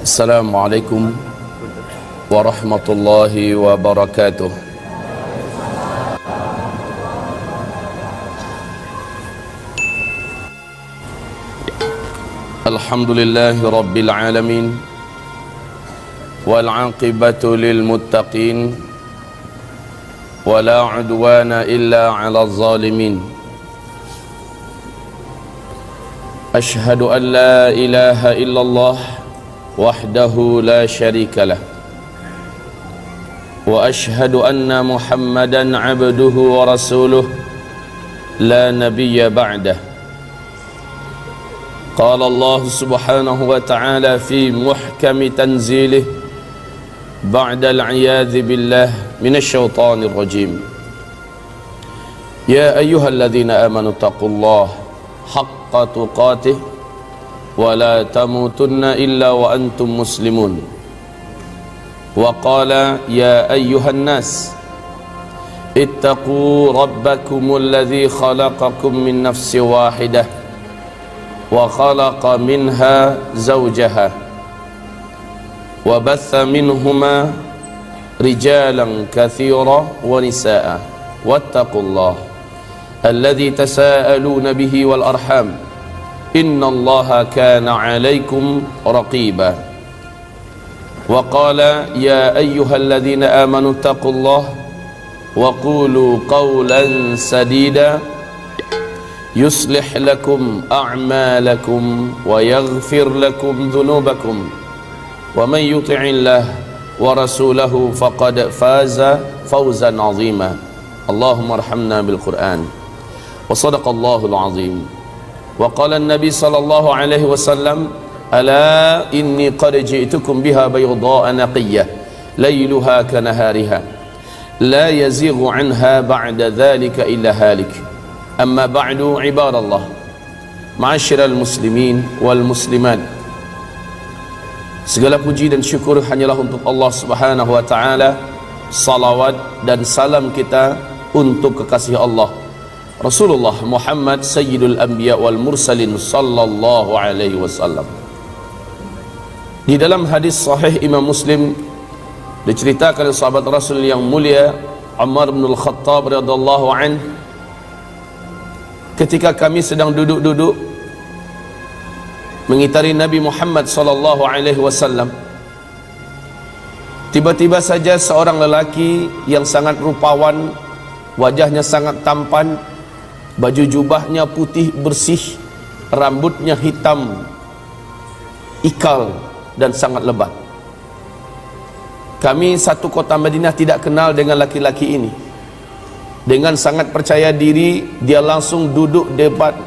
Assalamualaikum warahmatullahi wabarakatuh. Alhamdulillahi rabbil alamin, wal aqibatu lil muttaqin, wala udwana illa 'alal zalimin. Ashhadu an la ilaha illallah wahdahu la syarika lah, wa ashhadu anna Muhammadan 'abduhu wa rasuluh la nabiyya ba'dah. Qala Allah subhanahu wa ta'ala fi muhkami tanzilih ba'da al-'iyadhi billah minasy syaithanir rajim. Ya ayyuhalladzina amanu taqullaha haqqa tuqatih wa la tamutunna illa wa antum muslimun. Wa qala ya ayyuhan nas ittaqu rabbakumul ladzi khalaqakum min nafsin wahidah wa khalaqa minha zawjaha wa batha minhuma rijalan katsira wa nisaa wattaqullaha alladzi tasaaluna bihi wal arham innallaha kana 'alaikum raqiba. Wa qala ya ayyuhalladzina amanu taqullaha wa qulu qawlan sadida yuslih lakum a'malakum wa yaghfir lakum dhunubakum wa man yuti'illah wa rasulahu faqad faza fawzan 'azima. Allahumma arhamna bil Qur'an. Wa sadaqallahul 'azim. Wa qala an-nabi sallallahu alaihi wasallam ala inni qad ji'tukum biha bayda'a naqiyyah layluha kanahariha la yazighu anha ba'da dhalika illa halik. Amma ba'du, ibadallah, ma'asyiral muslimin wal muslimat, segala puji dan syukur hanyalah untuk Allah subhanahu wa ta'ala. Salawat dan salam kita untuk kekasih Allah Rasulullah Muhammad Sayyidul Anbiya wal Mursalin sallallahu alaihi wasallam. Di dalam hadis sahih Imam Muslim diceritakan oleh sahabat Rasul yang mulia Umar bin Al-Khattab radhiyallahu anhu, ketika kami sedang duduk-duduk mengitari Nabi Muhammad sallallahu alaihi wasallam, tiba-tiba saja seorang lelaki yang sangat rupawan, wajahnya sangat tampan, baju jubahnya putih bersih, rambutnya hitam ikal dan sangat lebat. Kami satu kota Madinah tidak kenal dengan laki-laki ini. Dengan sangat percaya diri dia langsung duduk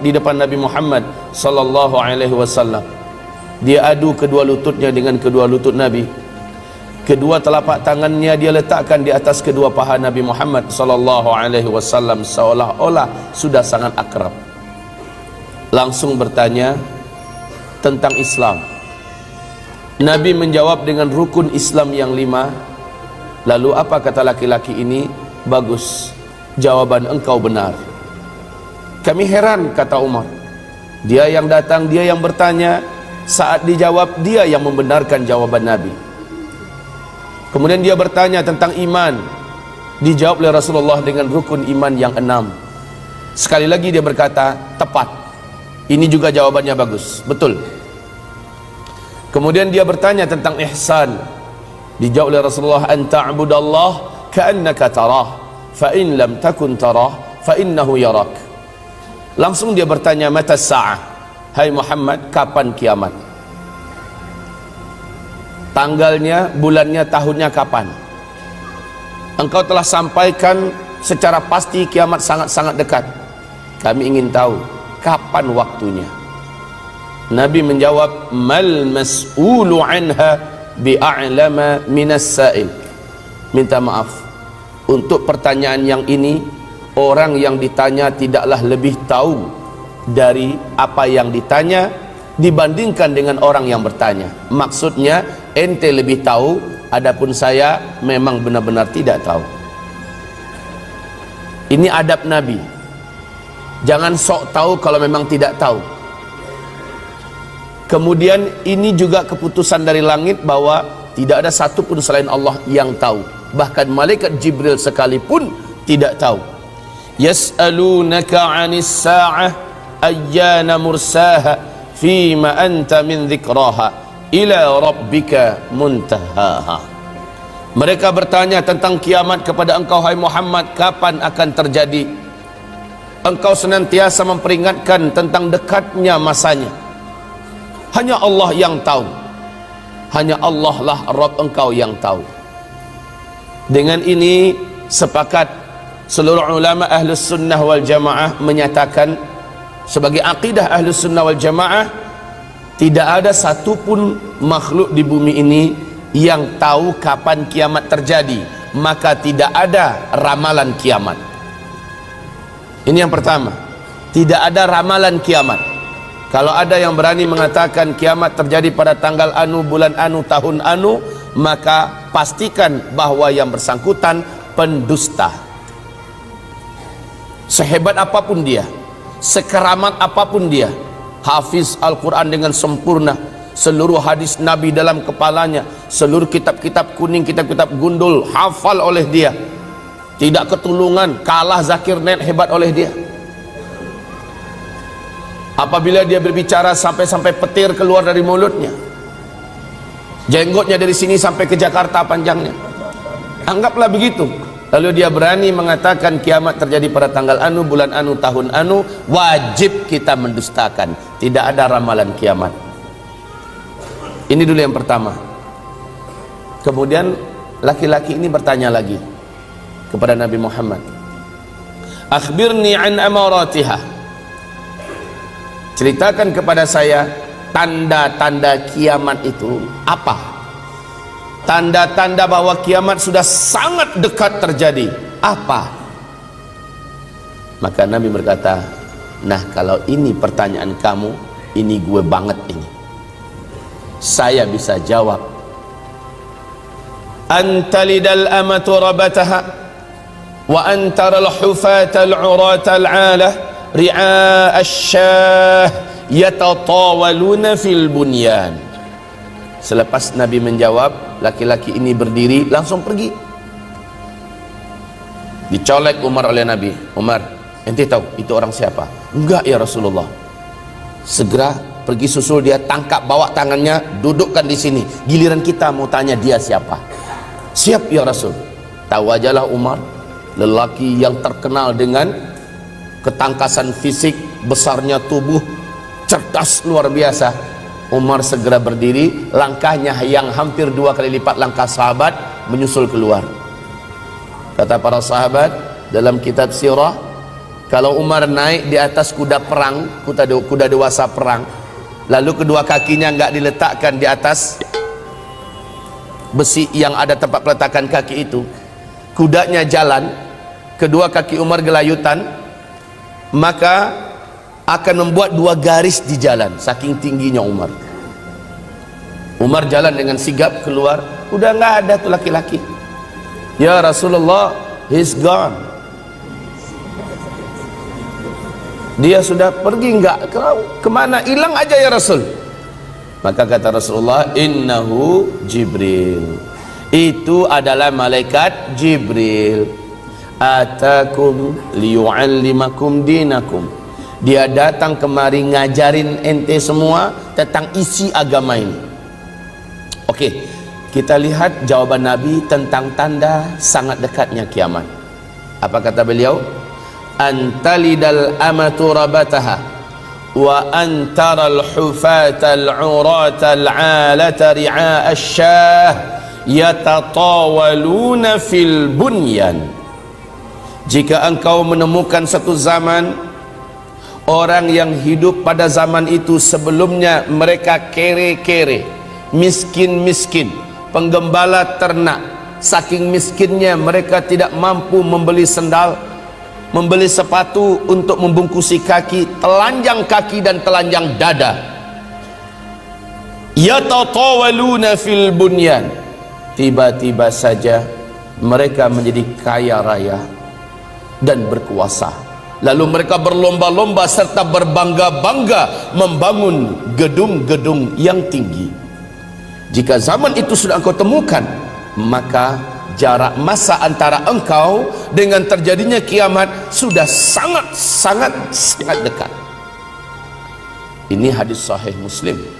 di depan Nabi Muhammad sallallahu alaihi wasallam. Dia adu kedua lututnya dengan kedua lutut Nabi. Kedua telapak tangannya dia letakkan di atas kedua paha Nabi Muhammad sallallahu alaihi wasallam seolah-olah sudah sangat akrab. Langsung bertanya tentang Islam. Nabi menjawab dengan rukun Islam yang 5. Lalu apa kata laki-laki ini? Bagus, jawaban engkau benar. Kami heran, kata Umar. Dia yang datang, dia yang bertanya, saat dijawab dia yang membenarkan jawaban Nabi. Kemudian dia bertanya tentang iman, dijawab oleh Rasulullah dengan rukun iman yang 6. Sekali lagi dia berkata, tepat. Ini juga jawabannya bagus, betul. Kemudian dia bertanya tentang ihsan, dijawab oleh Rasulullah, an ta'budallah ka'annaka tarah, fa in lam takun tarah fa innahu yarak. Langsung dia bertanya, mata sa'ah, hai Muhammad, kapan kiamat? Tanggalnya, bulannya, tahunnya kapan? Engkau telah sampaikan secara pasti kiamat sangat-sangat dekat. Kami ingin tahu kapan waktunya. Nabi menjawab, mal mas'ulu anha bi'a'lama minas sa'il. Minta maaf, untuk pertanyaan yang ini, orang yang ditanya tidaklah lebih tahu dari apa yang ditanya dibandingkan dengan orang yang bertanya. Maksudnya ente lebih tahu, adapun saya memang benar-benar tidak tahu. Ini adab Nabi. Jangan sok tahu kalau memang tidak tahu. Kemudian ini juga keputusan dari langit bahwa tidak ada satu pun selain Allah yang tahu. Bahkan malaikat Jibril sekalipun tidak tahu. Yas'alunaka 'anis sa'ah ayyana mursaha fima anta min dzikraha ila rabbika muntahaha. Mereka bertanya tentang kiamat kepada engkau, hai Muhammad, kapan akan terjadi? Engkau senantiasa memperingatkan tentang dekatnya masanya. Hanya Allah yang tahu. Hanya Allah lah Rabb engkau yang tahu. Dengan ini sepakat seluruh ulama Ahlus Sunnah wal Jamaah menyatakan, sebagai akidah Ahlus Sunnah wal Jamaah, tidak ada satupun makhluk di bumi ini yang tahu kapan kiamat terjadi, maka tidak ada ramalan kiamat. Ini yang pertama, tidak ada ramalan kiamat. Kalau ada yang berani mengatakan kiamat terjadi pada tanggal anu, bulan anu, tahun anu, maka pastikan bahwa yang bersangkutan pendusta. Sehebat apapun dia, sekeramat apapun dia, hafiz Al-Quran dengan sempurna, seluruh hadis Nabi dalam kepalanya, seluruh kitab-kitab kuning, kitab-kitab gundul hafal oleh dia, tidak ketulungan, kalah Zakir Naik hebat oleh dia. Apabila dia berbicara sampai petir keluar dari mulutnya, jenggotnya dari sini sampai ke Jakarta panjangnya, anggaplah begitu. Lalu dia berani mengatakan kiamat terjadi pada tanggal anu, bulan anu, tahun anu, wajib kita mendustakan. Tidak ada ramalan kiamat. Ini dulu yang pertama. Kemudian laki-laki ini bertanya lagi kepada Nabi Muhammad, akhbirni an amaratiha, ceritakan kepada saya tanda-tanda kiamat itu apa? Tanda-tanda bahwa kiamat sudah sangat dekat terjadi apa? Maka Nabi berkata, nah kalau ini pertanyaan kamu, ini gue banget ini, saya bisa jawab. Antalidal amatu rabataha wa antaral hufatal uratal alah ri'a asyah yatatawaluna fil bunyan. Selepas Nabi menjawab, laki-laki ini berdiri langsung pergi. Dicolek Umar oleh Nabi. Umar, ente tahu itu orang siapa? Enggak ya Rasulullah. Segera pergi susul dia, tangkap, bawa tangannya, dudukkan di sini. Giliran kita mau tanya dia siapa. Siap ya Rasul. Tahu ajalah Umar, lelaki yang terkenal dengan ketangkasan fisik, besarnya tubuh, cerdas luar biasa. Umar segera berdiri, langkahnya yang hampir 2 kali lipat langkah sahabat, menyusul keluar. Kata para sahabat dalam kitab sirah, kalau Umar naik di atas kuda perang, kuda dewasa perang, lalu kedua kakinya enggak diletakkan di atas besi yang ada tempat peletakan kaki itu, kudanya jalan, kedua kaki Umar gelayutan, maka akan membuat 2 garis di jalan, saking tingginya Umar. Umar jalan dengan sigap keluar, udah nggak ada tuh laki-laki. Ya Rasulullah, he's gone. Dia sudah pergi, nggak kemana, hilang aja ya Rasul. Maka kata Rasulullah, innahu Jibril, itu adalah malaikat Jibril, atakum liyu'allimakum dinakum. Dia datang kemari ngajarin ente semua tentang isi agama ini. Oke, kita lihat jawaban Nabi tentang tanda sangat dekatnya kiamat. Apa kata beliau? Antalidal amatu rabataha wa antaral hufatal uratal alata ri'a asyah yatatawaluna fil bunyan. Jika engkau menemukan satu zaman orang yang hidup pada zaman itu sebelumnya mereka kere-kere, miskin-miskin, penggembala ternak, saking miskinnya mereka tidak mampu membeli sendal, membeli sepatu untuk membungkusi kaki, telanjang kaki dan telanjang dada. Yatatawaluna fil bunyan, tiba-tiba saja mereka menjadi kaya raya dan berkuasa. lalu mereka berlomba-lomba serta berbangga-bangga membangun gedung-gedung yang tinggi. Jika zaman itu sudah engkau temukan, maka jarak masa antara engkau dengan terjadinya kiamat sudah sangat dekat. Ini hadis sahih Muslim.